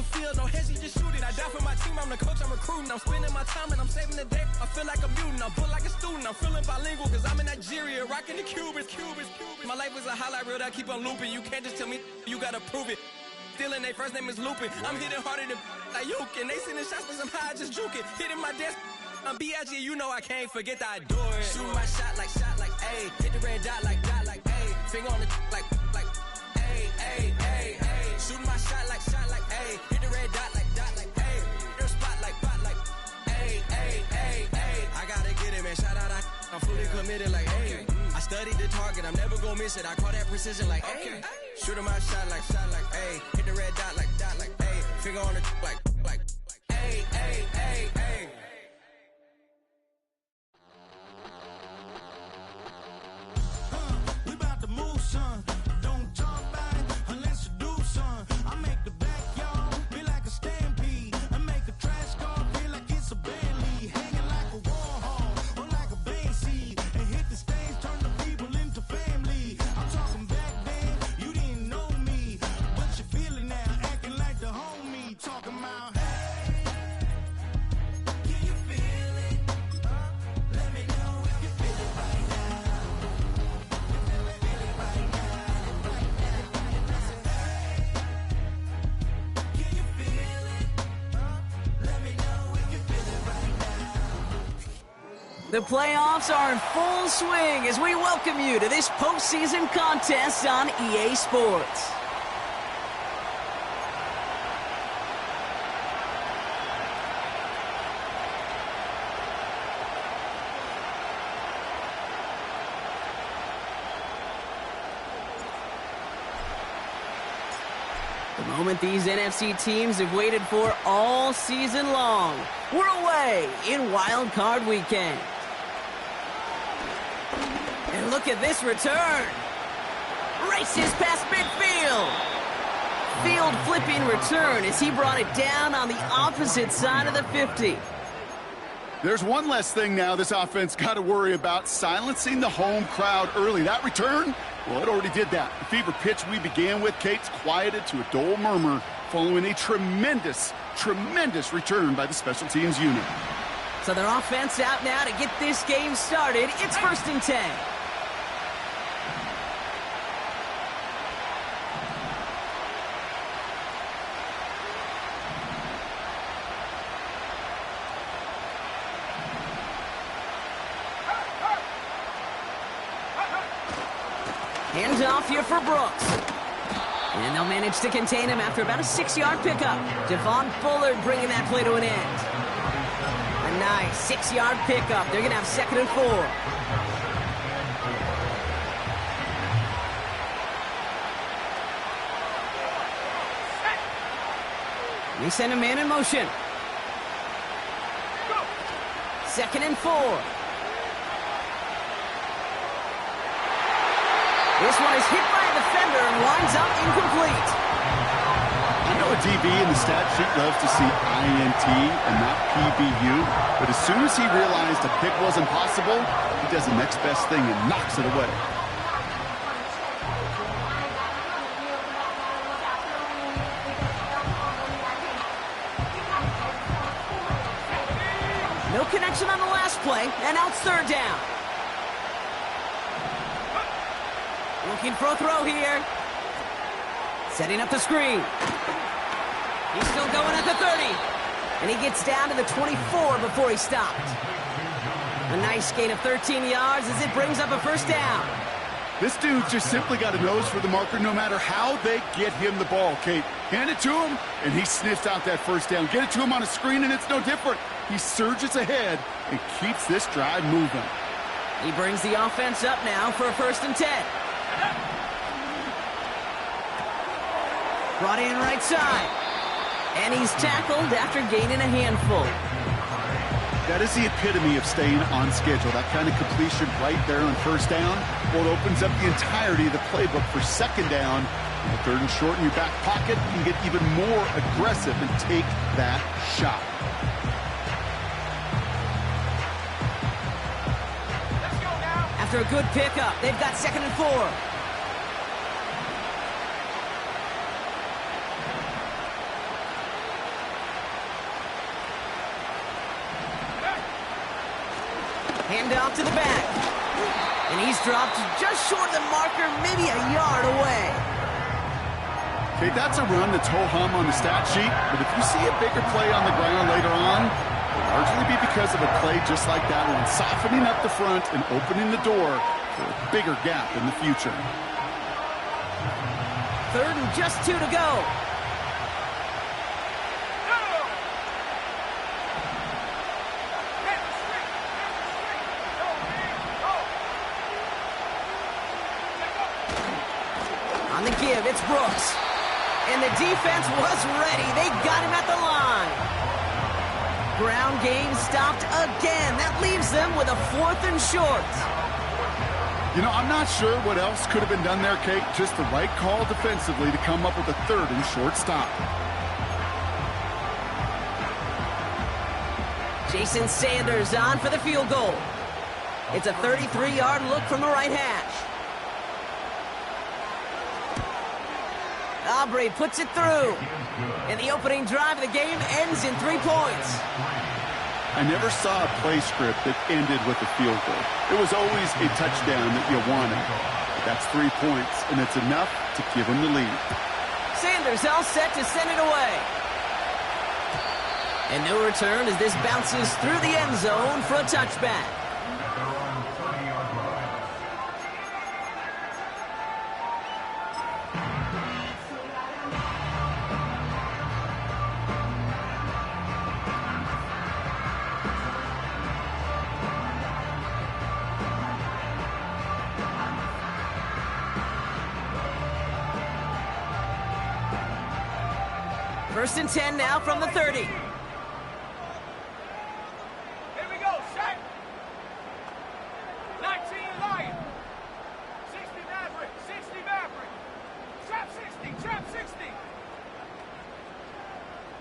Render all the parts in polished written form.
field, no hesi, just shoot it. I die for my team, I'm the coach, I'm recruiting. I'm spending my time and I'm saving the day. I feel like a mutant, I'm built like a student. I'm feeling bilingual cause I'm in Nigeria, rocking the Cubans. My life is a highlight reel that I keep on looping. You can't just tell me, you gotta prove it. Stealing, they first name is Lupin. I'm hitting harder than like Yukin. They sending shots, but somehow I just juke it. Hitting my desk, I'm B.I.G. You know I can't forget that I do it. Shoot my shot like, ayy. Hit the red dot like, ayy. Finger on the like, ayy, ayy, ayy, ayy. Shoot my shot like, ayy. Hit the red dot like, ayy. Their spot like, ayy, ayy, ayy, ayy. I gotta get it, man. Shout out, I'm fully committed like, ayy. I studied the target, I'm never gonna miss it. I call that precision like, ayy. Shooting my shot like, ayy. Hit the red dot like, ayy. Finger on the like, ayy, ayy, ayy, ayy. We about to move, son. Don't talk about it unless you do, son. I make the backyard feel like a stampede. I make a trash car feel like it's a Bentley. Hanging like a Warhol or like a Banksy. And hit the stage, turn the people into family. I'm talking back then, you didn't know me. But you feel it now, acting like the homie. Talking about, hey, can you feel it? Let me know if you feel it right now. The playoffs are in full swing as we welcome you to this postseason contest on EA Sports. The moment these NFC teams have waited for all season long. We're away in Wild Card Weekend. And look at this return. Races past midfield. Field flipping return as he brought it down on the opposite side of the 50. There's one less thing now this offense got to worry about, silencing the home crowd early. That return, well, it already did that. The fever pitch we began with, Kate's quieted to a dull murmur following a tremendous return by the special teams unit. So their offense out now to get this game started. It's 1st and 10. Hands off here for Brooks. And they'll manage to contain him after about a 6-yard pickup. Devon Fuller bringing that play to an end. A nice 6-yard pickup. They're going to have 2nd and 4. They send a man in motion. 2nd and 4. This one is hit by a defender and winds up incomplete. I know a DB in the stat sheet loves to see INT and not PBU, but as soon as he realized a pick wasn't possible, he does the next best thing and knocks it away. No connection on the last play, and now it's 3rd down. Looking for a throw here. Setting up the screen. He's still going at the 30. And he gets down to the 24 before he stopped. A nice gain of 13 yards as it brings up a 1st down. This dude just simply got a nose for the marker no matter how they get him the ball, Kate. Hand it to him, and he sniffs out that 1st down. Get it to him on a screen, and it's no different. He surges ahead and keeps this drive moving. He brings the offense up now for a 1st and 10. Brought in right side. And he's tackled after gaining a handful. That is the epitome of staying on schedule. That kind of completion right there on 1st down. Well, it opens up the entirety of the playbook for 2nd down. 3rd and short in your back pocket. You can get even more aggressive and take that shot. After a good pickup, they've got 2nd and 4. Hand off to the back. And he's dropped just short of the marker, maybe a yard away. Okay, that's a run that's ho-hum on the stat sheet, but if you see a bigger play on the ground later on, it'll largely be because of a play just like that one, softening up the front and opening the door for a bigger gap in the future. 3rd and just 2 to go. On the give, it's Brooks. And the defense was ready. They got him at the line. Ground game stopped again. That leaves them with a 4th and short. You know, I'm not sure what else could have been done there, Kate. Just the right call defensively to come up with a 3rd and short stop. Jason Sanders on for the field goal. It's a 33-yard look from the right hash. Aubrey puts it through. And the opening drive of the game ends in 3 points. I never saw a play script that ended with a field goal. It was always a touchdown that you wanted. But that's 3 points, and it's enough to give him the lead. Sanders all set to send it away. And no return as this bounces through the end zone for a touchback. First and 10 now from the 30. Here we go, set. 19 Lion. 60 Maverick, 60 Maverick. Trap 60.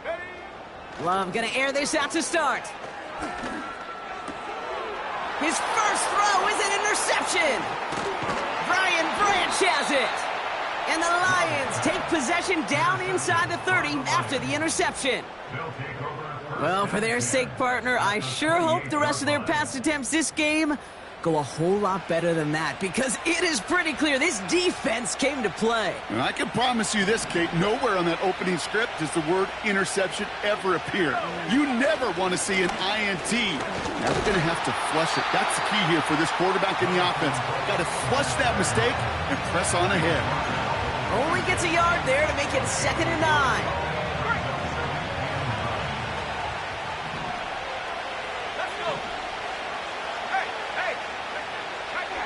Ready? Love gonna air this out to start. His first throw is an interception. Brian Branch has it. And the Lions take possession down inside the 30 after the interception. Well, for their sake, partner, I sure hope the rest of their pass attempts this game go a whole lot better than that, because it is pretty clear this defense came to play. And I can promise you this, Kate, nowhere on that opening script does the word interception ever appear. You never want to see an INT. Never going to have to flush it. That's the key here for this quarterback in the offense. Got to flush that mistake and press on ahead. Only gets a yard there to make it 2nd and 9. Let's go. Hey. Right there.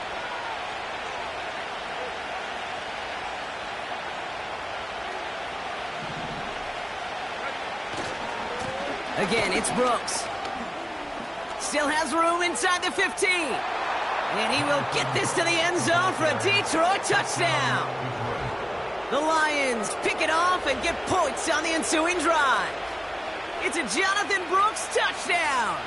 Again, it's Brooks. Still has room inside the 15. And he will get this to the end zone for a Detroit touchdown. The Lions pick it off and get points on the ensuing drive. It's a Jonathan Brooks touchdown.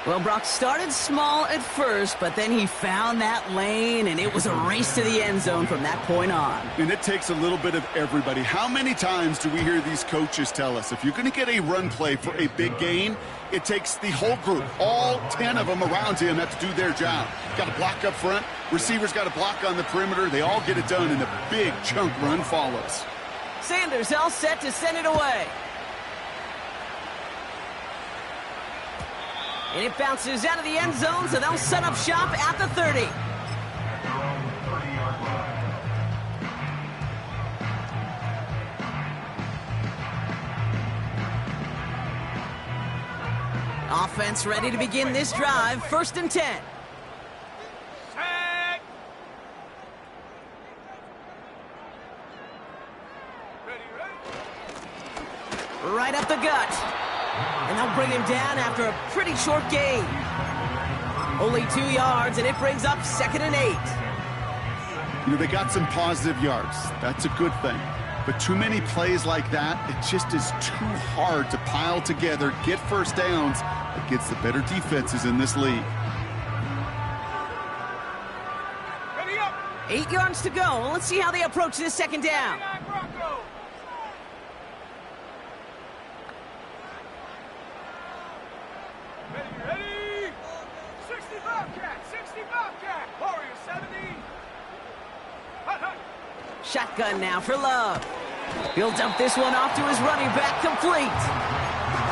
Well, Brock started small at first, but then he found that lane, and it was a race to the end zone from that point on. And it takes a little bit of everybody. How many times do we hear these coaches tell us, if you're going to get a run play for a big gain, it takes the whole group, all 10 of them around him have to do their job. Got to block up front, receivers got to block on the perimeter. They all get it done, and a big chunk run follows. Sanders all set to send it away. And it bounces out of the end zone, so they'll set up shop at the 30. Offense ready to begin this drive. 1st and 10. Set. Ready. Right up the gut. And they'll bring him down after a pretty short gain. Only 2 yards, and it brings up 2nd and 8. You know, they got some positive yards. That's a good thing. But too many plays like that, it just is too hard to pile together, get first downs against the better defenses in this league. Ready up. 8 yards to go. Well, let's see how they approach this 2nd down. 9 Broncos. Ready. Set. Shotgun now for Love. He'll dump this one off to his running back, complete.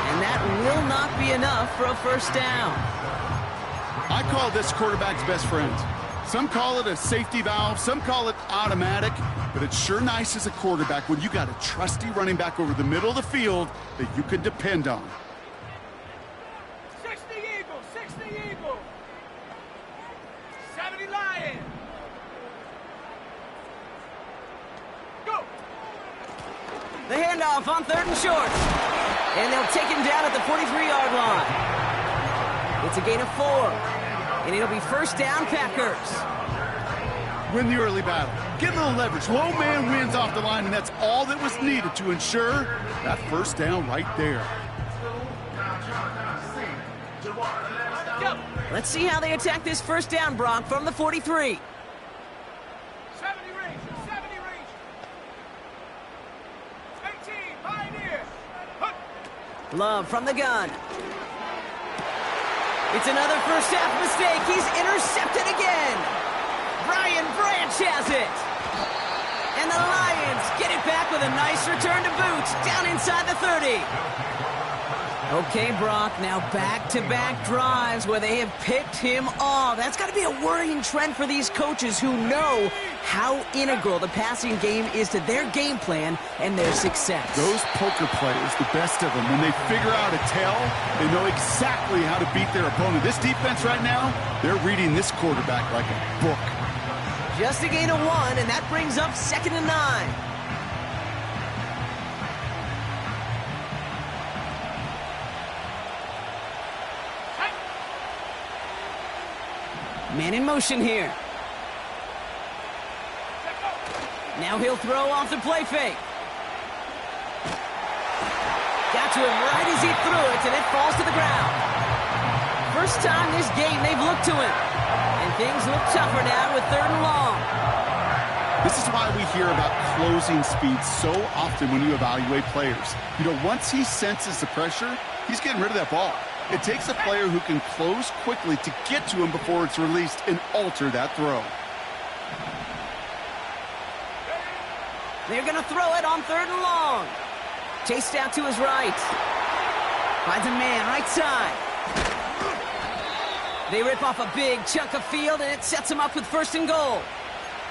And that will not be enough for a first down. I call this quarterback's best friend. Some call it a safety valve, some call it automatic, but it's sure nice as a quarterback when you got a trusty running back over the middle of the field that you can depend on. 60 Eagle, 60 Eagle. 70 Lion. Go. The handoff on 3rd and short. And they'll take him down at the 43-yard line. It's a gain of 4. And it'll be first down, Packers. Win the early battle. Get a little leverage. Low man wins off the line, and that's all that was needed to ensure that first down right there. Let's see how they attack this first down, Brock, from the 43. 70 range, 70 range. 18, Pioneer. Hunt. Love from the gun. It's another first half mistake. He's intercepted again. Brian Branch has it. And the Lions get it back with a nice return to boot down inside the 30. Okay, Brock, now back-to-back drives where they have picked him off. That's got to be a worrying trend for these coaches who know how integral the passing game is to their game plan and their success. Those poker players, the best of them, when they figure out a tell, they know exactly how to beat their opponent. This defense right now, they're reading this quarterback like a book. Just a gain of 1, and that brings up 2nd and 9. Man in motion here. Now he'll throw off the play fake. Got to him right as he threw it, and it falls to the ground. First time this game they've looked to him. And things look tougher now with 3rd and long. This is why we hear about closing speed so often when you evaluate players. You know, once he senses the pressure, he's getting rid of that ball. It takes a player who can close quickly to get to him before it's released and alter that throw. They're going to throw it on 3rd and long. Chased out to his right. Finds a man right side. They rip off a big chunk of field, and it sets them up with 1st and goal.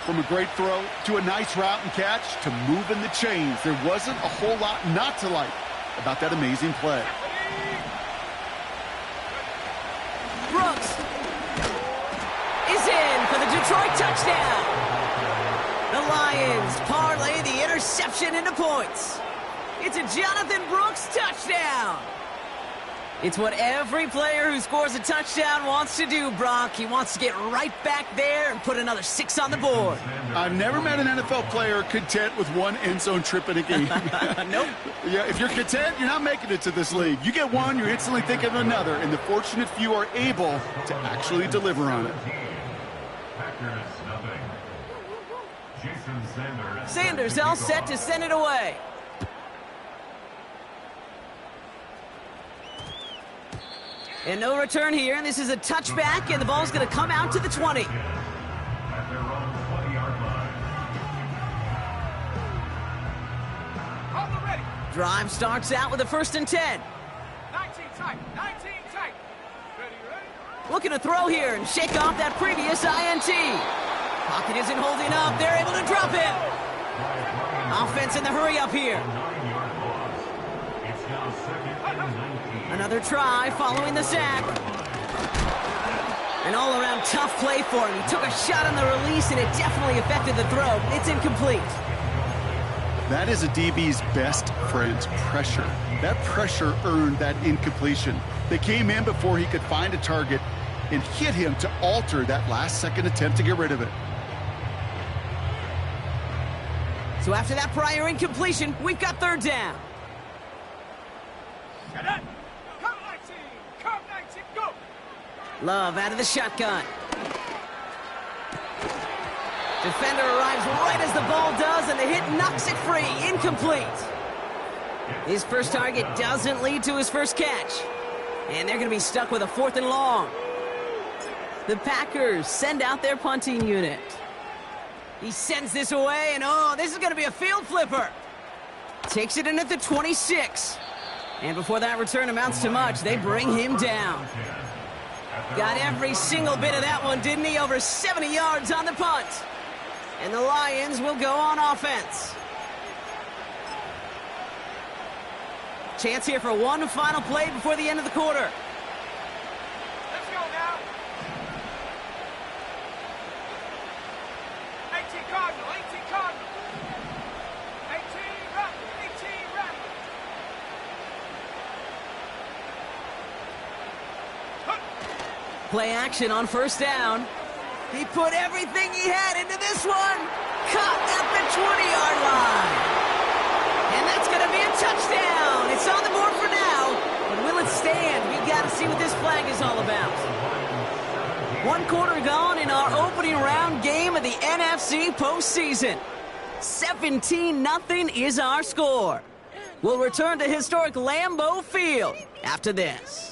From a great throw to a nice route and catch to moving the chains, there wasn't a whole lot not to like about that amazing play. Brooks is in for the Detroit touchdown. The Lions parlay the interception into points. It's a Jonathan Brooks touchdown. It's what every player who scores a touchdown wants to do, Brock. He wants to get right back there and put another 6 on the board. I've never met an NFL player content with one end zone trip in a game. Nope. Yeah, if you're content, you're not making it to this league. You get one, you're instantly thinking of another, and the fortunate few are able to actually deliver on it. Sanders all set to send it away. And no return here, and this is a touchback, and the ball's going to come out to the 20. Drive starts out with a 1st and 10. 19 tight, 19 tight. Ready, ready? Looking to throw here and shake off that previous INT. Pocket isn't holding up. They're able to drop it. Offense in the hurry up here. Another try following the sack. An all-around tough play for him. He took a shot on the release, and it definitely affected the throw. It's incomplete. That is a DB's best friend, pressure. That pressure earned that incompletion. They came in before he could find a target and hit him to alter that last-second attempt to get rid of it. So after that prior incompletion, we've got 3rd down. Come 19, come 19, go! Love out of the shotgun. Defender arrives right as the ball does, and the hit knocks it free. Incomplete. His first target doesn't lead to his first catch. And they're going to be stuck with a 4th and long. The Packers send out their punting unit. He sends this away, and oh, this is going to be a field flipper. Takes it in at the 26. And before that return amounts to much, they bring him down. Got every single bit of that one, didn't he? Over 70 yards on the punt. And the Lions will go on offense. Chance here for one final play before the end of the quarter. Let's go now. 18 Cardinal, 18 Cardinal. 18 Raptor, 18 Raptor. Play action on first down. He put everything he had into this one. Caught at the 20-yard line. And that's going to be a touchdown. It's on the board for now. But will it stand? We've got to see what this flag is all about. 1 quarter gone in our opening round game of the NFC postseason. 17-0 is our score. We'll return to historic Lambeau Field after this.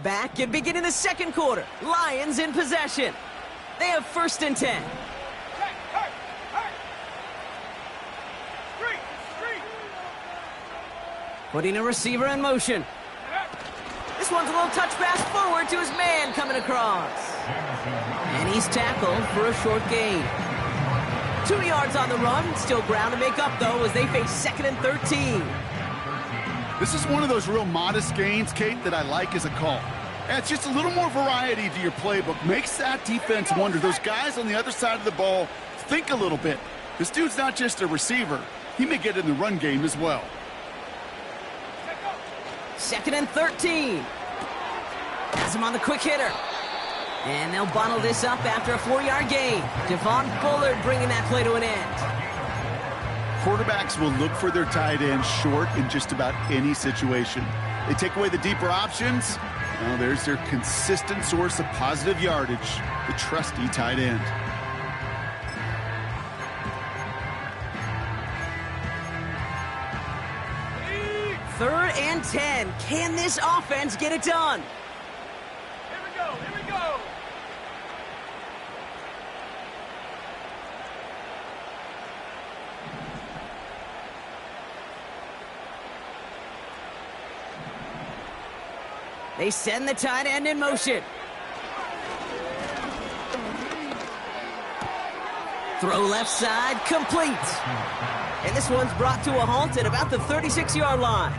Back and beginning the second quarter. Lions in possession. They have first and 10. Putting a receiver in motion. This one's a little touch pass forward to his man coming across. And he's tackled for a short gain. 2 yards on the run. Still ground to make up, though, as they face second and 13. This is one of those real modest gains, Kate, that I like as a call. And it's just a little more variety to your playbook. Makes that defense wonder. Those guys on the other side of the ball think a little bit. This dude's not just a receiver. He may get in the run game as well. Second and 13. Has him on the quick hitter. And they'll bottle this up after a 4-yard gain. Devon Bullard bringing that play to an end. Quarterbacks will look for their tight end short in just about any situation. They take away the deeper options. Well, there's their consistent source of positive yardage, the trusty tight end. Third and 10. Can this offense get it done? Here we go, here we go. They send the tight end in motion. Throw left side, complete. And this one's brought to a halt at about the 36-yard line.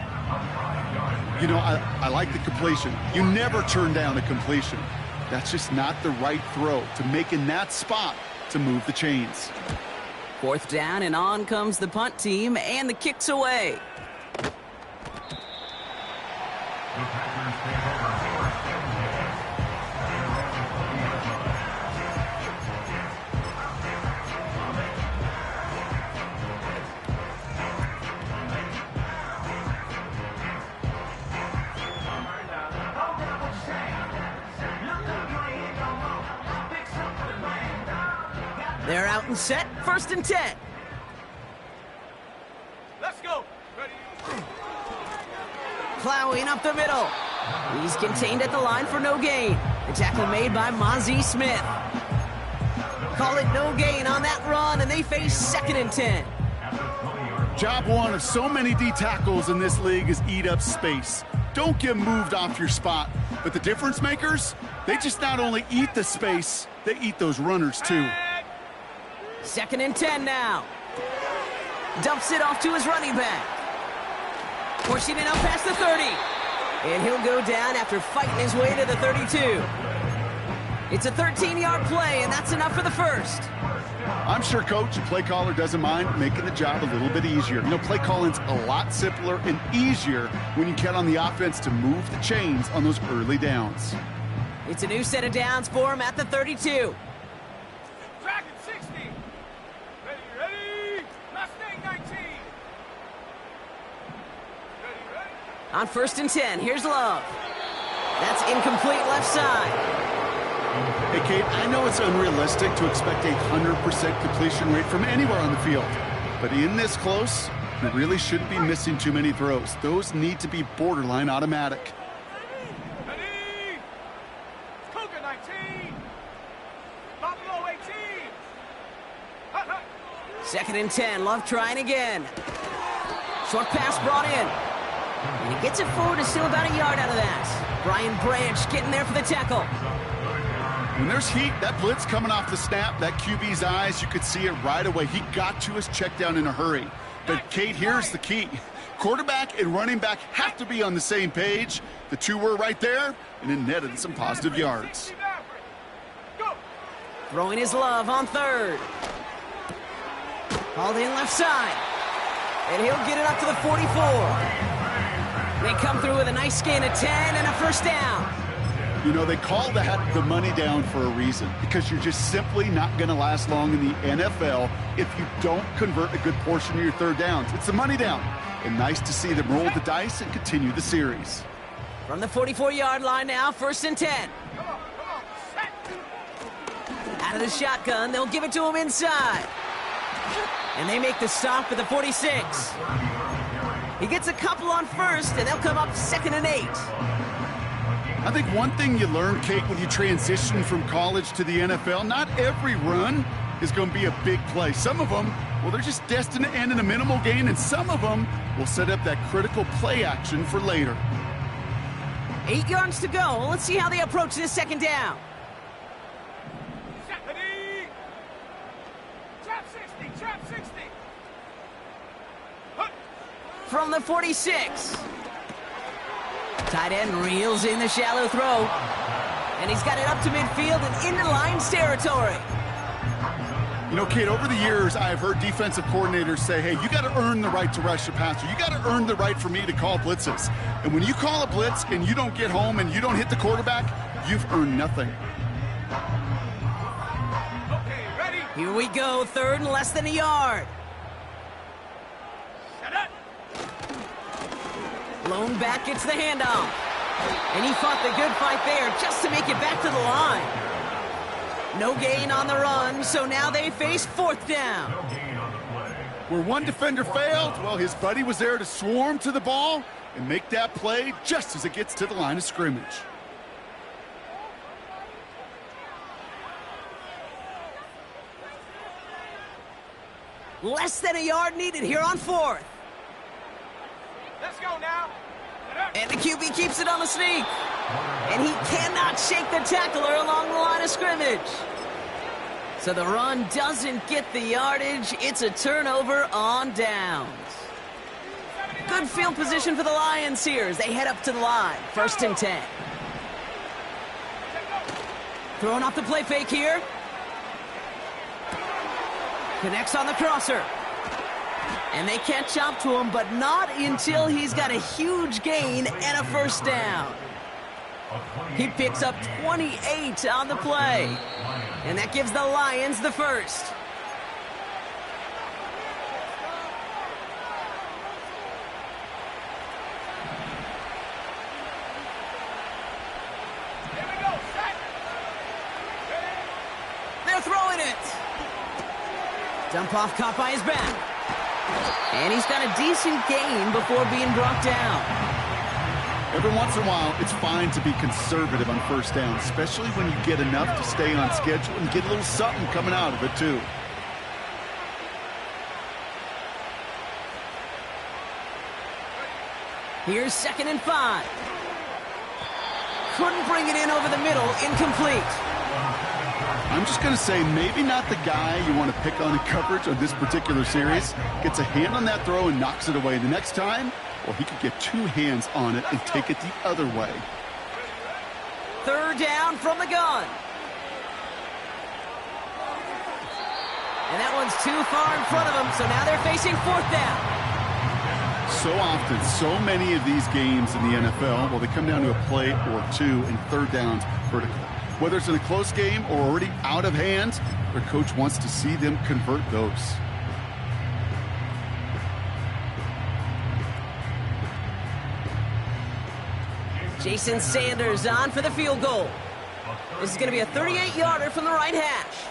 You know, I like the completion. You never turn down a completion. That's just not the right throw to make in that spot to move the chains. Fourth down, and on comes the punt team, and the kick's away. They're out and set, first and 10. Let's go. Ready? Plowing up the middle. He's contained at the line for no gain. The tackle made by Mozzie Smith. Call it no gain on that run, and they face second and 10. Job one of so many D tackles in this league is eat up space. Don't get moved off your spot. But the difference makers, they just not only eat the space, they eat those runners too. Second and 10 now. Dumps it off to his running back. Pushing it up past the 30. And he'll go down after fighting his way to the 32. It's a 13-yard play, and that's enough for the first. I'm sure coach and play caller doesn't mind making the job a little bit easier. You know, play calling's a lot simpler and easier when you count on the offense to move the chains on those early downs. It's a new set of downs for him at the 32. Dragon 60. Ready? Mustang 19. Ready? On first and 10, here's Love. That's incomplete left side. Hey, Kate, I know it's unrealistic to expect a 100% completion rate from anywhere on the field. But in this close, you really shouldn't be missing too many throws. Those need to be borderline automatic. Ready? Cougar 19. Buffalo 18. Hut, hut. 2nd and 10. Love trying again. Short pass brought in. And he gets it forward to still about a yard out of that. Brian Branch getting there for the tackle. When there's heat, that blitz coming off the snap, that QB's eyes, you could see it right away. He got to his check down in a hurry. But, Kate, here's the key. Quarterback and running back have to be on the same page. The two were right there, and it netted some positive yards. Go. Throwing his Love on 3rd. Hauled in left side. And he'll get it up to the 44. They come through with a nice gain of 10 and a first down. You know, they call that the money down for a reason, because you're just simply not going to last long in the NFL if you don't convert a good portion of your third downs. It's the money down. And nice to see them roll the dice and continue the series. From the 44-yard line now, 1st and 10. Come on. Set. Out of the shotgun, they'll give it to him inside. And they make the stop at the 46. He gets a couple on 1st, and they'll come up 2nd and 8. I think one thing you learn, Kate, when you transition from college to the NFL, not every run is going to be a big play. Some of them, well, they're just destined to end in a minimal gain, and some of them will set up that critical play action for later. 8 yards to go. Let's see how they approach this 2nd down. Set. Ready? Trap 60. Trap 60. Hut. From the 46. Tight end reels in the shallow throw. And he's got it up to midfield and into Lions territory. You know, Kate, over the years, I've heard defensive coordinators say, hey, you got to earn the right to rush the passer. You got to earn the right for me to call blitzes. And when you call a blitz and you don't get home and you don't hit the quarterback, you've earned nothing. Okay, ready? Here we go, 3rd and less than a yard. Set up. Lone back gets the handoff. And he fought the good fight there just to make it back to the line. No gain on the run, so now they face 4th down. Where one defender failed, well, his buddy was there to swarm to the ball and make that play just as it gets to the line of scrimmage. Less than a yard needed here on 4th. Let's go now. Set up. And the QB keeps it on the sneak. And he cannot shake the tackler along the line of scrimmage. So the run doesn't get the yardage. It's a turnover on downs. Good field position for the Lions here as they head up to the line. 1st and 10. Throwing off the play fake here. Connects on the crosser. And they catch up to him, but not until he's got a huge gain and a first down. He picks up 28 on the play. And that gives the Lions the first. Here we go. Set. They're throwing it. Dump off caught by his back. And he's got a decent gain before being brought down. Every once in a while, it's fine to be conservative on 1st down, especially when you get enough to stay on schedule and get a little something coming out of it, too. Here's 2nd and 5. Couldn't bring it in over the middle. Incomplete. I'm just going to say maybe not the guy you want to pick on in coverage on this particular series. Gets a hand on that throw and knocks it away. The next time, well, he could get 2 hands on it and take it the other way. 3rd down from the gun. And that one's too far in front of them, so now they're facing 4th down. So often, so many of these games in the NFL, well, they come down to a play or 2 and 3rd downs vertical. Whether it's in a close game or already out of hand, their coach wants to see them convert those. Jason Sanders on for the field goal. This is going to be a 38-yarder from the right hash.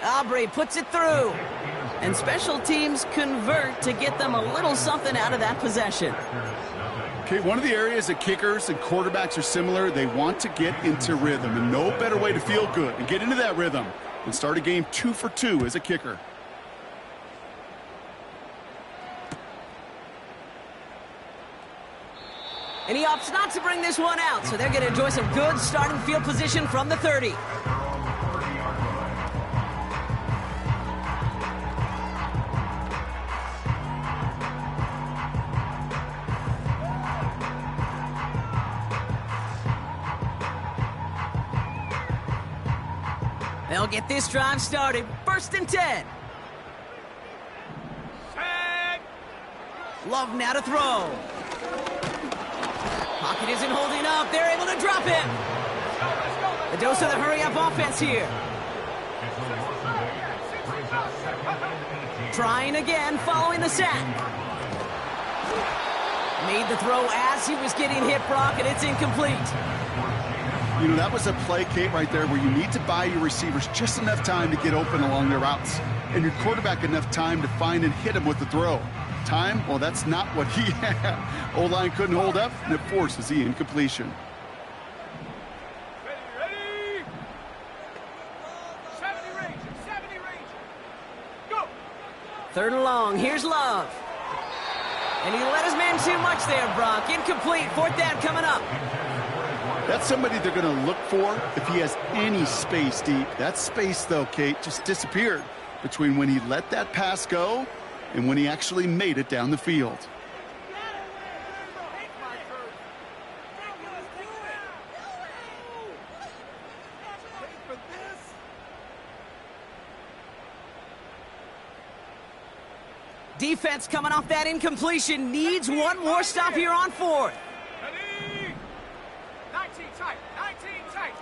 Aubrey puts it through. And special teams convert to get them a little something out of that possession. Okay, one of the areas that kickers and quarterbacks are similar, they want to get into rhythm. And no better way to feel good and get into that rhythm than start a game 2 for 2 as a kicker. And he opts not to bring this one out, so they're going to enjoy some good starting field position from the 30. They'll get this drive started. 1st and 10. Set. Love now to throw. Pocket isn't holding up. They're able to drop it. The dose of the hurry-up offense here. Trying again following the sack. Made the throw as he was getting hit, Brock, and it's incomplete. You know, that was a play, Kate, right there where you need to buy your receivers just enough time to get open along their routes. And your quarterback enough time to find and hit him with the throw. Time? Well, that's not what he had. O-line couldn't hold up, and it forces the incompletion. Ready. 70 range. 70 range. Go. 3rd and long. Here's Love. And he let his man too much there, Brock. Incomplete. 4th down coming up. That's somebody they're going to look for if he has any space deep. That space, though, Kate, just disappeared between when he let that pass go and when he actually made it down the field. Defense coming off that incompletion needs one more stop here on 4th. Ready. 19 tight. 19 tight.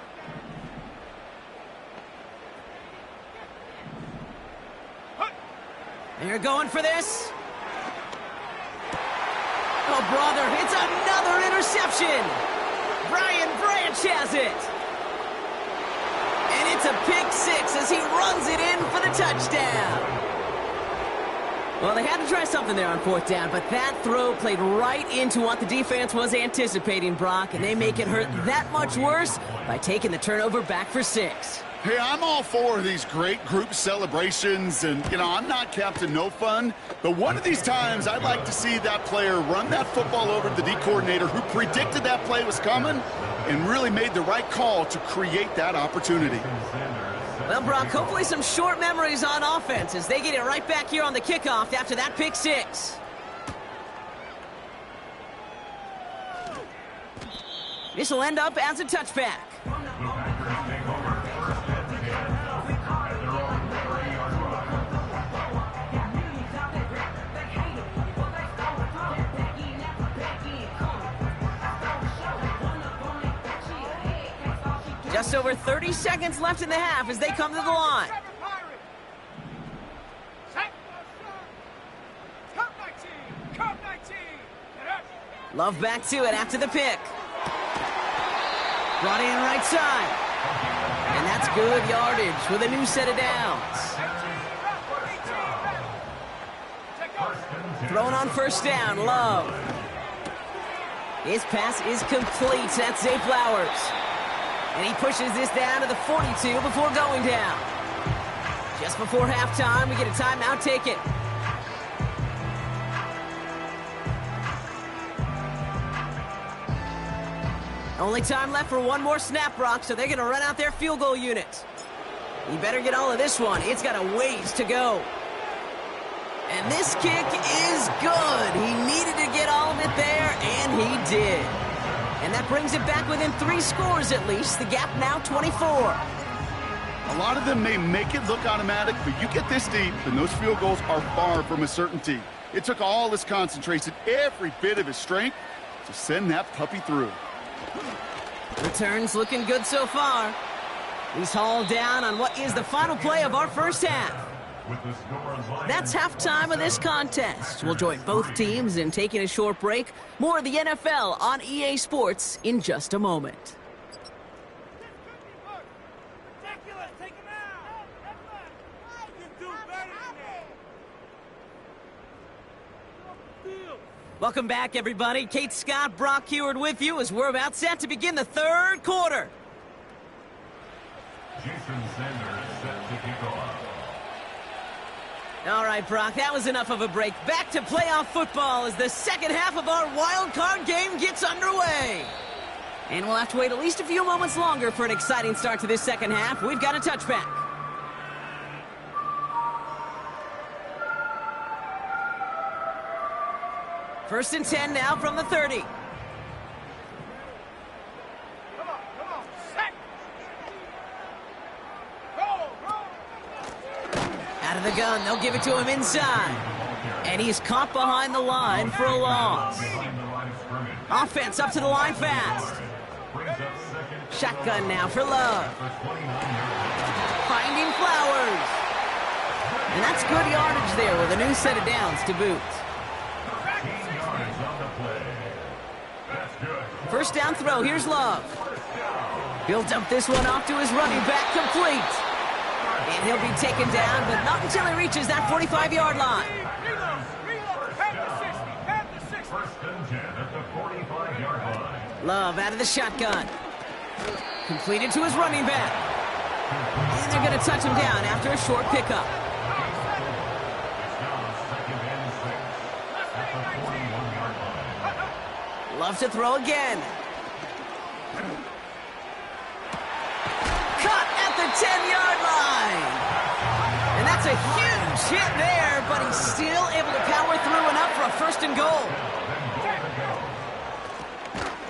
They're going for this. Oh, brother, it's another interception. Brian Branch has it. And it's a pick 6 as he runs it in for the touchdown. Well, they had to try something there on 4th down, but that throw played right into what the defense was anticipating, Brock, and they make it hurt that much worse by taking the turnover back for 6. Hey, I'm all for these great group celebrations, and, you know, I'm not Captain No Fun, but one of these times I'd like to see that player run that football over to the D coordinator who predicted that play was coming and really made the right call to create that opportunity. Well, Brock, hopefully some short memories on offense as they get it right back here on the kickoff after that pick 6. This will end up as a touchback. Just over 30 seconds left in the half as they come to the line. Love back to it after the pick. Brought in right side. And that's good yardage with a new set of downs. Thrown on 1st down, Love. His pass is complete. That's Zay Flowers. And he pushes this down to the 42 before going down. Just before halftime, we get a timeout. Take it. Only time left for one more snap, Brock, so they're going to run out their field goal unit. You better get all of this one. It's got a ways to go. And this kick is good. He needed to get all of it there, and he did. And that brings it back within 3 scores at least. The gap now 24. A lot of them may make it look automatic, but you get this deep, and those field goals are far from a certainty. It took all his concentration, every bit of his strength, to send that puppy through. Returns looking good so far. He's hauled down on what is the final play of our first half. That's halftime of this contest. We'll join both teams in taking a short break. More of the NFL on EA Sports in just a moment. Welcome back, everybody. Kate Scott, Brock Heward with you as we're about set to begin the third quarter. Jason Sanders set to kick off. All right, Brock, that was enough of a break. Back to playoff football as the second half of our wild card game gets underway. And we'll have to wait at least a few moments longer for an exciting start to this second half. We've got a touchback. First and 10 now from the 30. Come on, set. Go. Out of the gun, they'll give it to him inside. And he's caught behind the line for a loss. Offense up to the line fast. Shotgun now for Love. Finding Flowers. And that's good yardage there with a new set of downs to boot. First down throw, here's Love. He'll dump this one off to his running back, complete. And he'll be taken down, but not until he reaches that 45-yard line. Love out of the shotgun. Completed to his running back. And they're going to touch him down after a short pickup. Love to throw again. Cut at the 10-yard line. And that's a huge hit there, but he's still able to power through enough for a first and goal.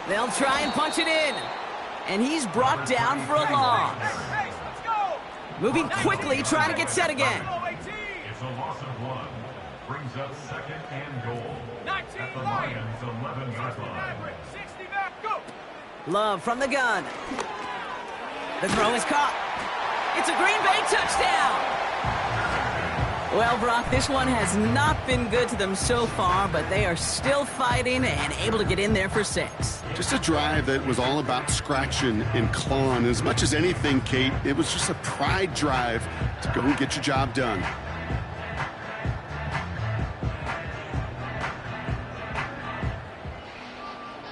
They'll try and punch it in. And he's brought down for a loss. Moving quickly, trying to get set again. It's a loss of one. Brings up second and goal. At the Lions' 11-yard line. Love from the gun. The throw is caught. It's a Green Bay touchdown. Well, Brock, this one has not been good to them so far, but they are still fighting and able to get in there for 6. Just a drive that was all about scratching and clawing. As much as anything, Kate, it was just a pride drive to go and get your job done.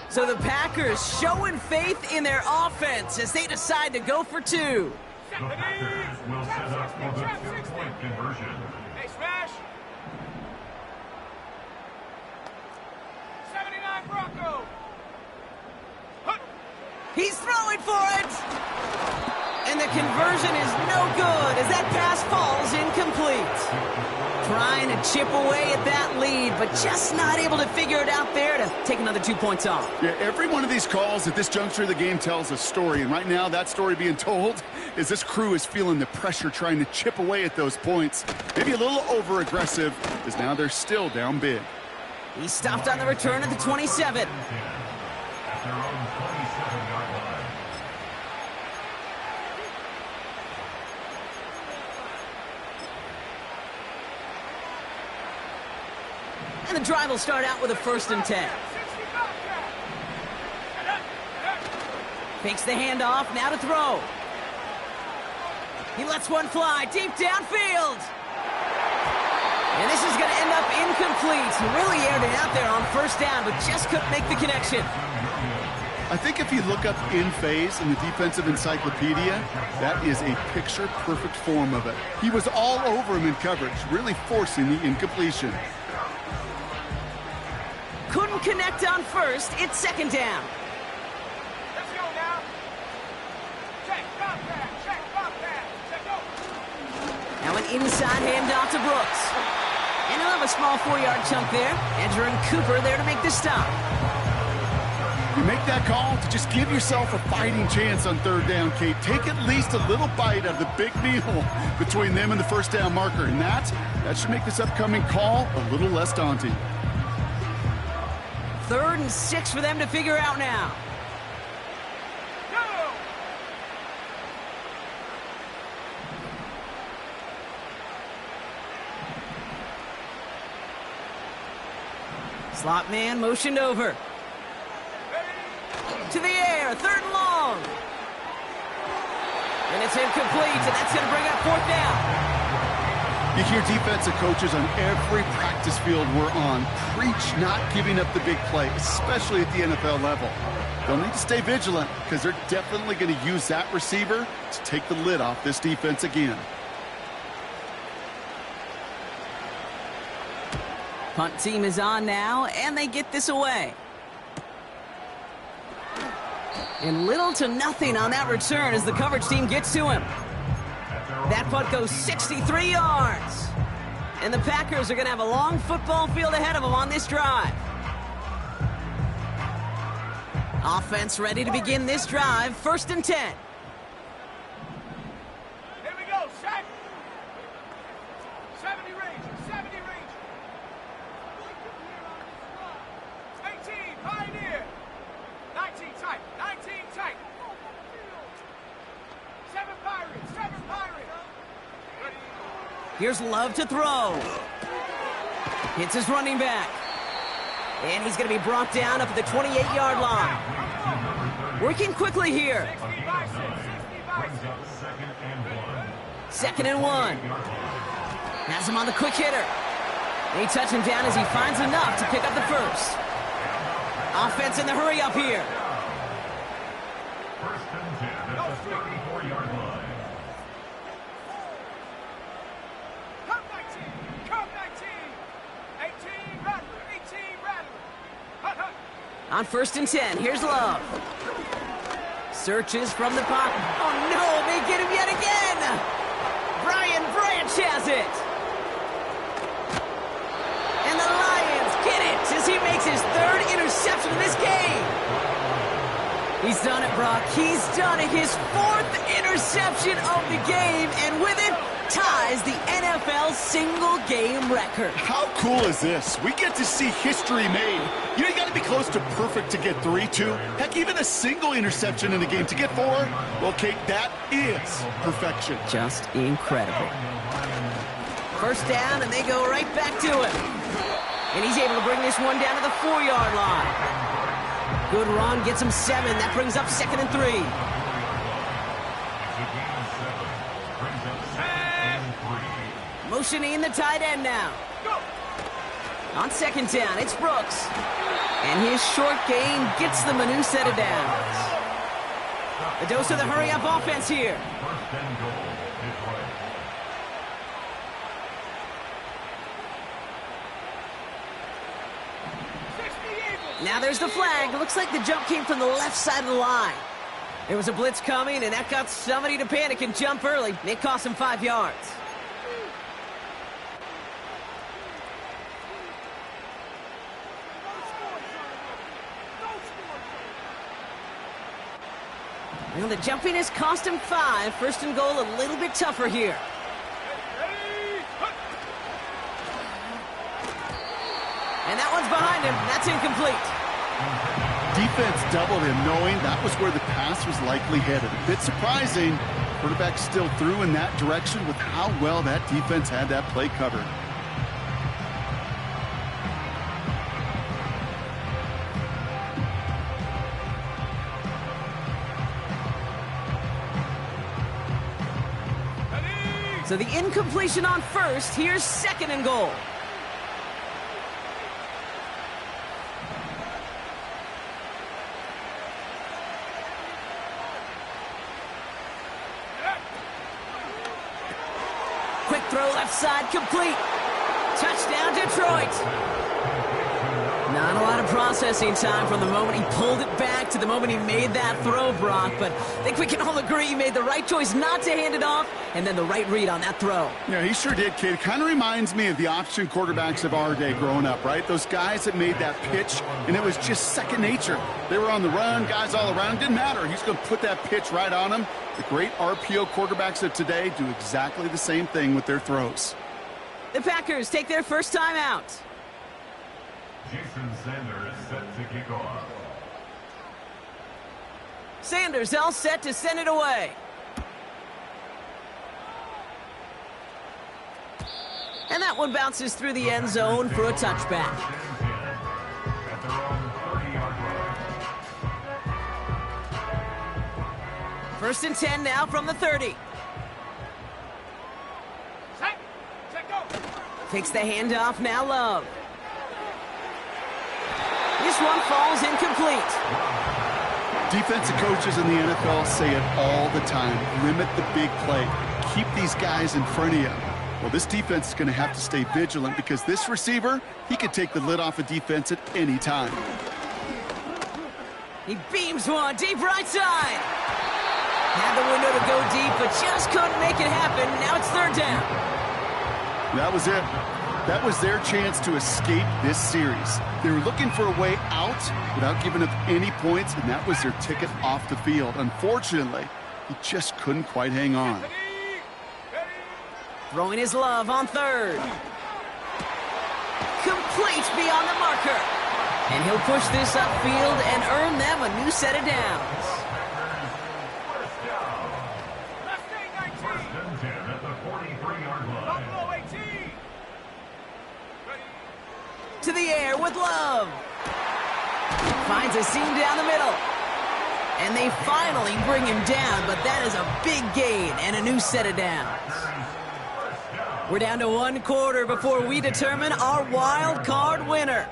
So the Packers showing faith in their offense as they decide to go for 2. The Packers will set up for the 2-point conversion. Hey, smash. 79 Bronco. He's throwing for it! And the conversion is no good as that pass falls incomplete. Trying to chip away at that lead, but just not able to figure it out there to take another 2 points off. Yeah, every one of these calls at this juncture of the game tells a story, and right now that story being told is this crew is feeling the pressure trying to chip away at those points. Maybe a little over-aggressive, as now they're still down big. He stopped on the return at the 27. At their own 27-yard line. And the drive will start out with a first and 10. Fakes the handoff, now to throw. He lets one fly deep downfield. And this is going to end up incomplete. He really aired it out there on first down, but just couldn't make the connection. I think if you look up in phase in the defensive encyclopedia, that is a picture-perfect form of it. He was all over him in coverage, really forcing the incompletion. Couldn't connect on first. It's second down. Let's go now. Check, drop pass, check, drop pass, check, go. Now an inside handoff to Brooks. And he'll have a small 4-yard chunk there. Edger and Cooper there to make the stop. You make that call to just give yourself a fighting chance on third down, Kate. Take at least a little bite out of the big meal between them and the first down marker. And that should make this upcoming call a little less daunting. 3rd and 6 for them to figure out now. Go. Slot man motioned over. To the air, 3rd and long. And it's incomplete, and that's going to bring up 4th down. You hear defensive coaches on every practice field we're on preach not giving up the big play, especially at the NFL level. They'll need to stay vigilant because they're definitely going to use that receiver to take the lid off this defense again. Punt team is on now, and they get this away. And little to nothing on that return as the coverage team gets to him. That punt goes 63 yards. And the Packers are going to have a long football field ahead of them on this drive. Offense ready to begin this drive. 1st and 10. Here we go, set. 70 Ranger, 70 Ranger. 18, Pioneer. 19 tight, 19 tight. 7 Pirates, 7 Pirates. Here's Love to throw. Hits his running back. And he's going to be brought down up at the 28-yard line. Working quickly here. 2nd and 1. Has him on the quick hitter. They touch him down as he finds enough to pick up the 1st. Offense in the hurry up here. 1st and 10 at the 34-yard line. On 1st and 10, here's Love. Searches from the pocket. Oh no, they get him yet again! Brian Branch has it! And the Lions get it as he makes his 3rd interception of this game. He's done it, Brock. He's done it. His 4th interception of the game, and with it, ties the NFL single-game record. How cool is this? We get to see history made. You got to be close to perfect to get 3, 2. Heck, even a single interception in a game to get 4. Well, Kate, that is perfection. Just incredible. 1st down, and they go right back to him. And he's able to bring this one down to the 4-yard line. Good run, gets him 7. That brings up 2nd and 3. Motioning the tight end now. On 2nd down, it's Brooks. And his short gain gets them a new set of downs. A dose of the hurry-up offense here. 1st and goal, Detroit. Now there's the flag. It looks like the jump came from the left side of the line. There was a blitz coming, and that got somebody to panic and jump early. It cost him 5 yards. Well, the jumping has cost him 5. 1st and goal, a little bit tougher here. And that one's behind him. That's incomplete. Defense doubled him, knowing that was where the pass was likely headed. A bit surprising. Quarterback still threw in that direction with how well that defense had that play covered. So the incompletion on 1st. Here's 2nd and goal. Quick throw left side, complete. Touchdown, Detroit. Not a lot of processing time from the moment he pulled it back to the moment he made that throw, Brock. But I think we can all agree he made the right choice not to hand it off, and then the right read on that throw. Yeah, he sure did, kid. It kind of reminds me of the option quarterbacks of our day growing up, right? Those guys that made that pitch, and it was just second nature. They were on the run, guys all around. Didn't matter. He's going to put that pitch right on them. The great RPO quarterbacks of today do exactly the same thing with their throws. The Packers take their first time out. Jason Sanders set to kick off. Sanders all set to send it away. And that one bounces through the end zone for a touchback. First and 10 now from the 30. Set. Set, go. Takes the handoff, now Love. This one falls incomplete. Defensive coaches in the NFL say it all the time. Limit the big play. Keep these guys in front of you. Well, this defense is going to have to stay vigilant because this receiver, he could take the lid off a defense at any time. He beams one deep right side. Had the window to go deep, but just couldn't make it happen. Now it's third down. That was it. That was their chance to escape this series. They were looking for a way out without giving up any points, and that was their ticket off the field. Unfortunately, he just couldn't quite hang on. Throwing his Love on third. Complete beyond the marker. And he'll push this upfield and earn them a new set of downs. First and 10 at the 43-yard line. Buffalo 18. To the air with Love. Finds a seam down the middle. And they finally bring him down, but that is a big gain and a new set of downs. We're down to one quarter before we determine our wild card winner.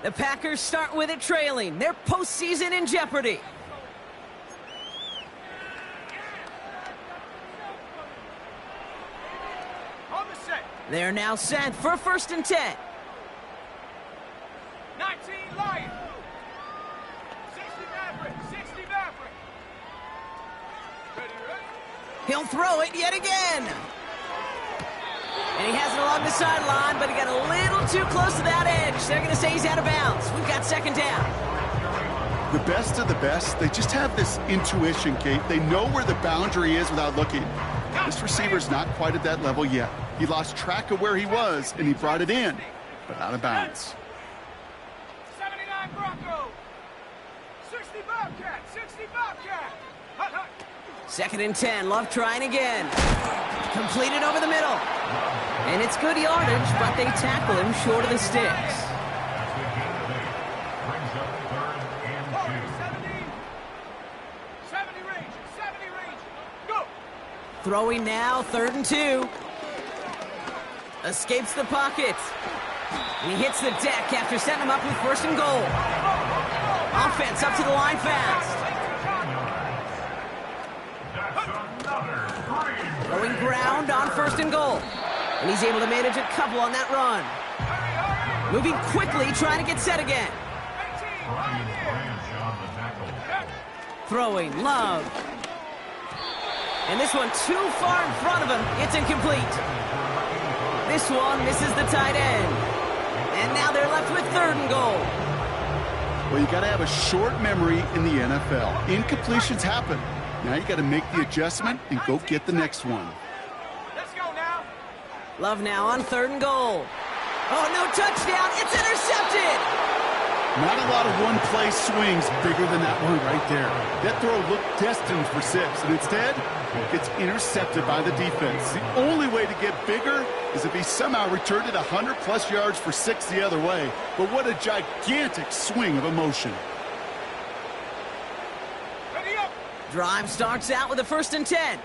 The Packers start with it trailing. Their postseason in jeopardy. On the set. They're now set for first and 10. 19 Lion. 60 Maverick. 60 Maverick. Ready, ready. He'll throw it yet again. And he has it along the sideline, but he got a little too close to that edge. They're going to say he's out of bounds. We've got second down. The best of the best, they just have this intuition, Kate. They know where the boundary is without looking. This receiver's not quite at that level yet. He lost track of where he was, and he brought it in, but out of bounds. 79 Bronco. 60 Bobcat. 60 Bobcat. Hut, hut. Second and 10. Love trying again. Completed over the middle. And it's good yardage, but they tackle him short of the sticks. Brings up third and 2. 70 Rangers. 70 Rangers. Go. Throwing now, third and 2. Escapes the pocket. And he hits the deck after setting him up with first and goal. Offense up to the line fast. Going ground on first and goal. And he's able to manage a couple on that run. Moving quickly, trying to get set again. Throwing, Love. And this one too far in front of him. It's incomplete. This one misses the tight end. And now they're left with third and goal. Well, you got to have a short memory in the NFL. Incompletions happen. Now you got to make the adjustment and go get the next one. Let's go now. Love now on third and goal. Oh, no touchdown. It's intercepted. Not a lot of one-play swings bigger than that one right there. That throw looked destined for 6, and instead, it gets intercepted by the defense. The only way to get bigger is if he somehow returned it 100-plus yards for 6 the other way. But what a gigantic swing of emotion. Ready up. Drive starts out with a first and 10.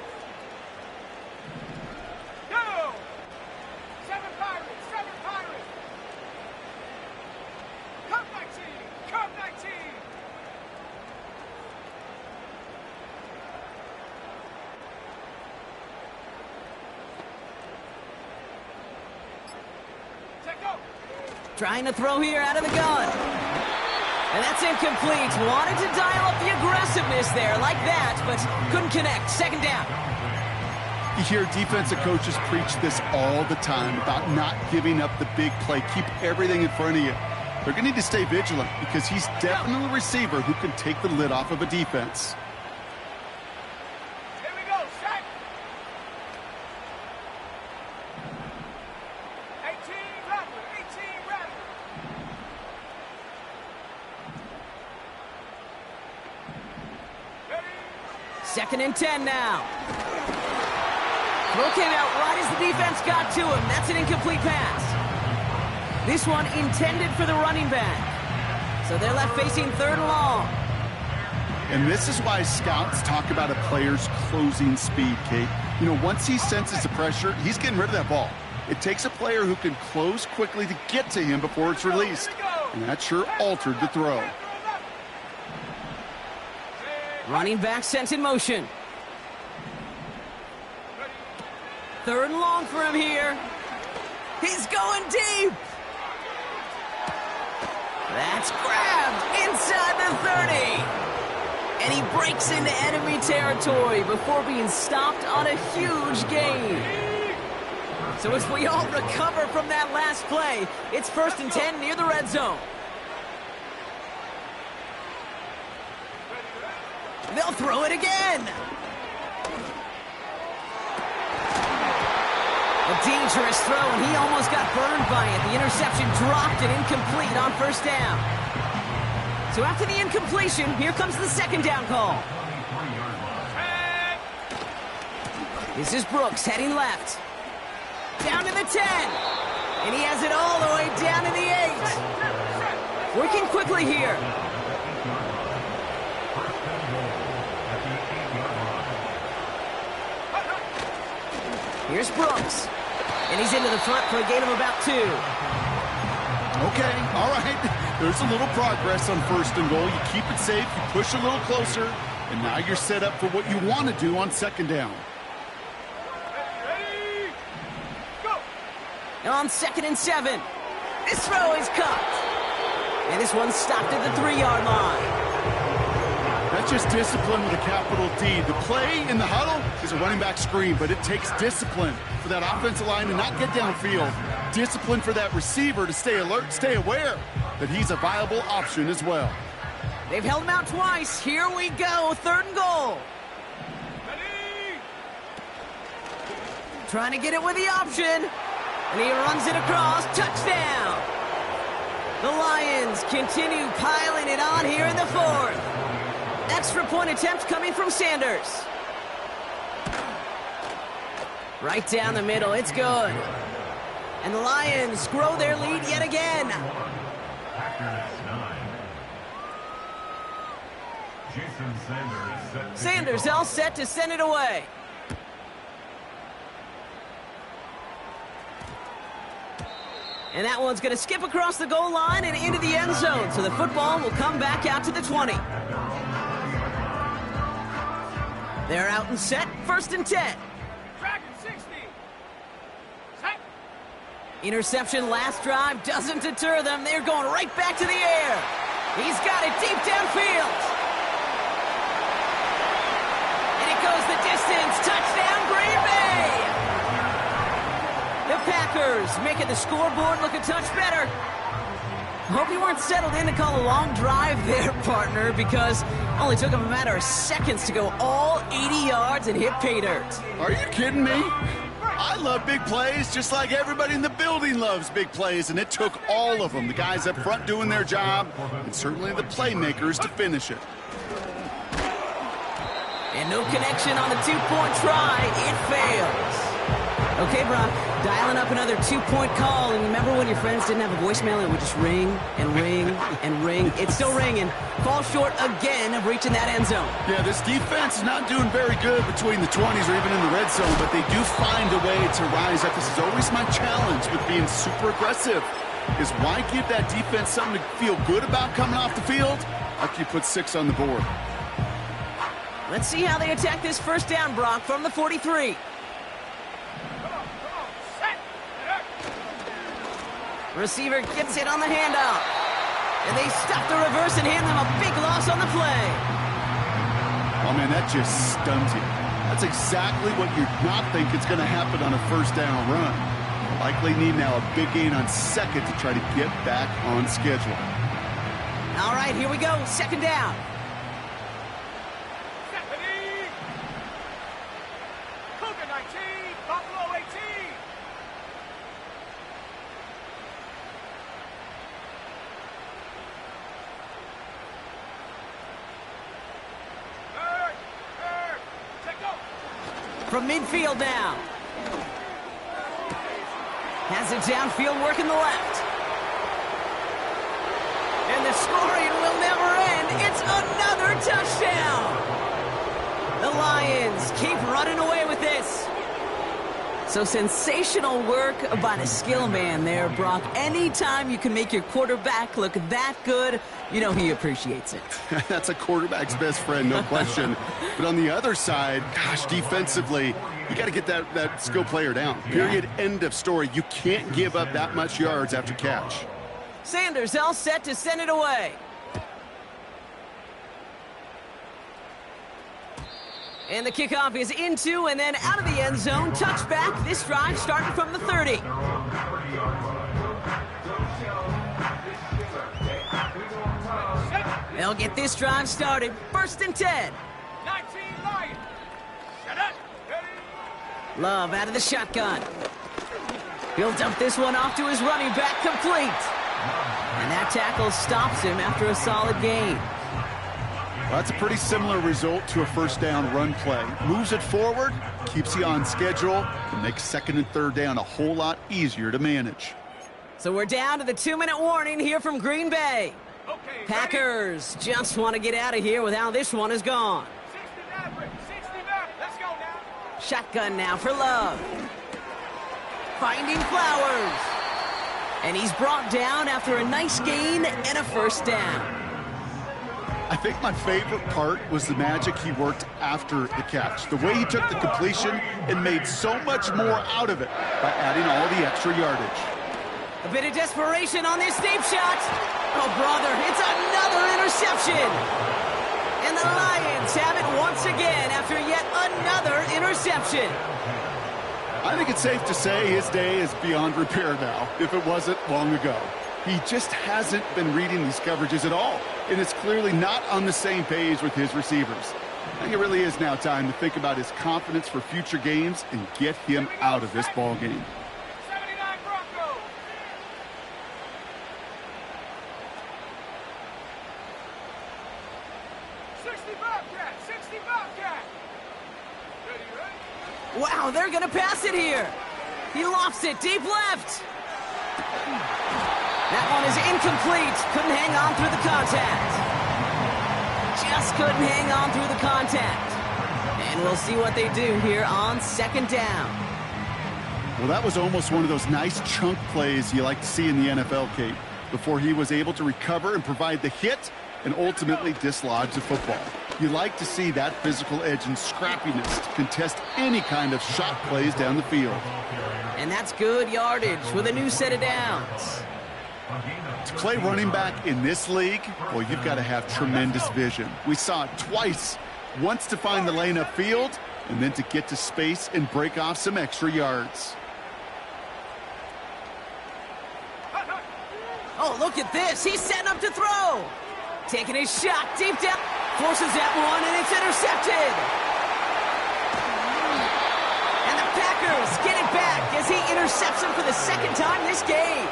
Go. 7 Pirates. 7 Pirates. Come 19. Come 19. Set, go. Trying to throw here out of the gun. And that's incomplete. Wanted to dial up the aggressiveness there like that, but couldn't connect. Second down. You hear defensive coaches preach this all the time about not giving up the big play. Keep everything in front of you. They're going to need to stay vigilant because he's definitely a receiver who can take the lid off of a defense. Here we go. Set. 18 Rattler. 18 Rattler. Ready. Second and 10 now. Throw came out right as the defense got to him. That's an incomplete pass. This one intended for the running back. So they're left facing third and long. And this is why scouts talk about a player's closing speed, Kate. You know, once he senses the pressure, he's getting rid of that ball. It takes a player who can close quickly to get to him before it's released. And that sure altered the throw. Running back sent in motion. 3rd and long for him here. He's going deep. That's grabbed inside the 30. And he breaks into enemy territory before being stopped on a huge gain. So as we all recover from that last play, it's 1st and 10 near the red zone. They'll throw it again. A dangerous throw, and he almost got burned by it. The interception dropped and incomplete on 1st down. So after the incompletion, here comes the 2nd down call. This is Brooks heading left. Down to the 10. And he has it all the way down to the 8. Working quickly here. Here's Brooks. And he's into the front for a gain of about 2. Okay, all right. There's a little progress on 1st and goal. You keep it safe, you push a little closer, and now you're set up for what you want to do on 2nd down. Ready, go! And on 2nd and 7, this throw is cut. And this one's stopped at the 3-yard line. That's just discipline with a capital D. The play in the huddle is a running back screen, but it takes discipline for that offensive line to not get downfield. Discipline for that receiver to stay alert, stay aware that he's a viable option as well. They've held him out twice. Here we go, 3rd and goal. Ready! Trying to get it with the option. And he runs it across. Touchdown! The Lions continue piling it on here in the 4th. Extra point attempt coming from Sanders. Right down the middle, it's good. And the Lions grow their lead yet again. Sanders all set to send it away. And that one's going to skip across the goal line and into the end zone. So the football will come back out to the 20. They're out and set, 1st and 10. Dragon 60. Set. Interception last drive doesn't deter them. They're going right back to the air. He's got it deep downfield. And it goes the distance. Touchdown, Green Bay. The Packers making the scoreboard look a touch better. Hope you weren't settled in to call a long drive there, partner, because it only took them a matter of seconds to go all 80 yards and hit pay dirt. Are you kidding me? I love big plays just like everybody in the building loves big plays, and it took all of them, the guys up front doing their job, and certainly the playmakers to finish it. And no connection on the 2-point try. It fails. Okay, Brock, dialing up another 2-point call, and remember when your friends didn't have a voicemail and it would just ring and ring and ring? It's still ringing. Fall short again of reaching that end zone. Yeah, this defense is not doing very good between the 20s or even in the red zone, but they do find a way to rise up. This is always my challenge with being super aggressive, is why give that defense something to feel good about coming off the field after you put 6 on the board? Let's see how they attack this 1st down, Brock, from the 43. Receiver gets it on the handoff. And they stop the reverse and hand them a big loss on the play. Oh, man, that just stuns you. That's exactly what you not think is going to happen on a 1st down run. Likely need now a big gain on 2nd to try to get back on schedule. All right, here we go. 2nd down. Stephanie! Cougar 19, Buffalo 18. From midfield now. Has it downfield, working the left. And the scoring will never end. and it's another touchdown. The Lions keep running away with this. So sensational work by the skill man there, Brock. Anytime you can make your quarterback look that good, you know he appreciates it. That's a quarterback's best friend, no question. But on the other side, gosh, defensively, you got to get that skill player down. Period, end of story. You can't give up that much yards after catch. Sanders all set to send it away. And the kickoff is into and then out of the end zone. Touchback. This drive starting from the 30. They'll get this drive started. 1st and 10. 19 Lions. Shut up. Love out of the shotgun. He'll dump this one off to his running back, complete. And that tackle stops him after a solid gain. Well, that's a pretty similar result to a first down run play. Moves it forward, keeps you on schedule, and makes 2nd and 3rd down a whole lot easier to manage. So we're down to the 2-minute warning here from Green Bay. Okay, Packers just want to get out of here with how this one is gone. 60 back. Let's go now. Shotgun now for Love. Finding Flowers. And he's brought down after a nice gain and a first down. I think my favorite part was the magic he worked after the catch. The way he took the completion and made so much more out of it by adding all the extra yardage. A bit of desperation on this deep shot. Oh, brother, it's another interception. And the Lions have it once again after yet another interception. I think it's safe to say his day is beyond repair now, if it wasn't long ago. He just hasn't been reading these coverages at all, and it's clearly not on the same page with his receivers. I think it really is now time to think about his confidence for future games and get him out of this ball game. 79 Broncos. Wow, they're going to pass it here. He lofts it deep left. That one is incomplete. Couldn't hang on through the contact. Just couldn't hang on through the contact. And we'll see what they do here on 2nd down. Well, that was almost one of those nice chunk plays you like to see in the NFL, Kate, before he was able to recover and provide the hit and ultimately dislodge the football. You like to see that physical edge and scrappiness to contest any kind of shot plays down the field. And that's good yardage with a new set of downs. To play running back in this league, well, you've got to have tremendous vision. We saw it twice. Once to find the lane upfield, and then to get to space and break off some extra yards. Oh, look at this. He's setting up to throw. Taking his shot deep down. Forces that one, and it's intercepted. And the Packers get it back as he intercepts him for the 2nd time this game.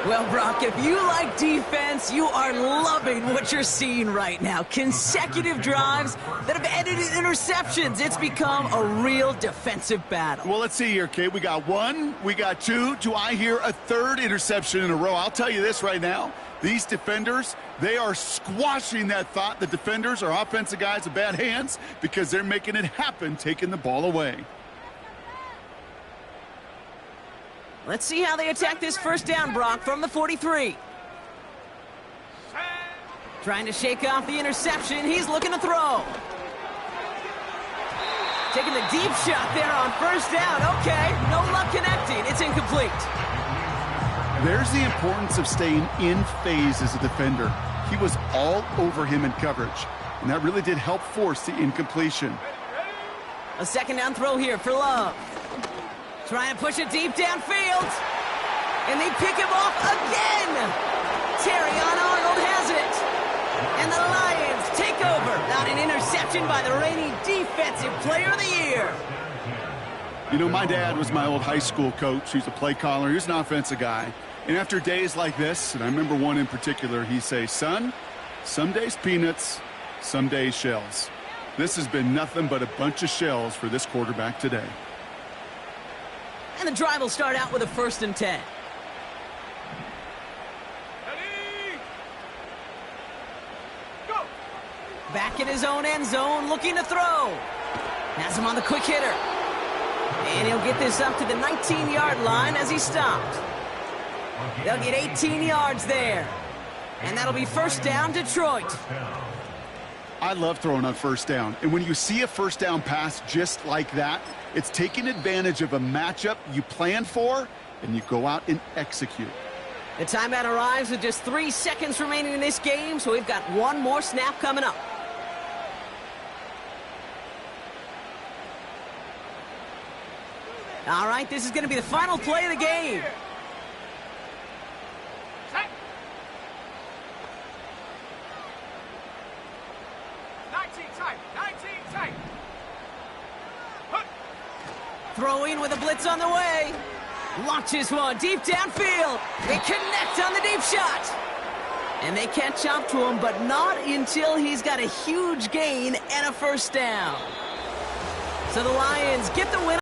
Well, Brock, if you like defense, you are loving what you're seeing right now. Consecutive drives that have ended in interceptions. It's become a real defensive battle. Well, let's see here, Kate. We got 1, we got 2. Do I hear a 3rd interception in a row? I'll tell you this right now. These defenders, they are squashing that thought. The defenders are offensive guys with bad hands because they're making it happen, taking the ball away. Let's see how they attack this 1st down, Brock, from the 43. Trying to shake off the interception. He's looking to throw. Taking the deep shot there on 1st down. Okay, no luck connecting. It's incomplete. There's the importance of staying in phase as a defender. He was all over him in coverage, and that really did help force the incompletion. A 2nd down throw here for Love. Trying to push it deep downfield. And they pick him off again. Terrion Arnold has it. And the Lions take over on an interception by the reigning Defensive Player of the Year. You know, my dad was my old high school coach. He's a play caller. He was an offensive guy. And after days like this, and I remember one in particular, he'd say, son, some days peanuts, some days shells. This has been nothing but a bunch of shells for this quarterback today. And the drive will start out with a 1st and 10. Back in his own end zone, looking to throw. Has him on the quick hitter. And he'll get this up to the 19-yard line as he stopped. They'll get 18 yards there. And that'll be first down, Detroit. I love throwing on first down. And when you see a first down pass just like that, it's taking advantage of a matchup you plan for, and you go out and execute. The timeout arrives with just 3 seconds remaining in this game, so we've got one more snap coming up. All right, this is going to be the final play of the game. Set. 19 tight. 19 tight. Hook. Throwing with a blitz on the way. Launches one deep downfield. They connect on the deep shot. And they catch up to him, but not until he's got a huge gain and a first down. So the Lions get the win.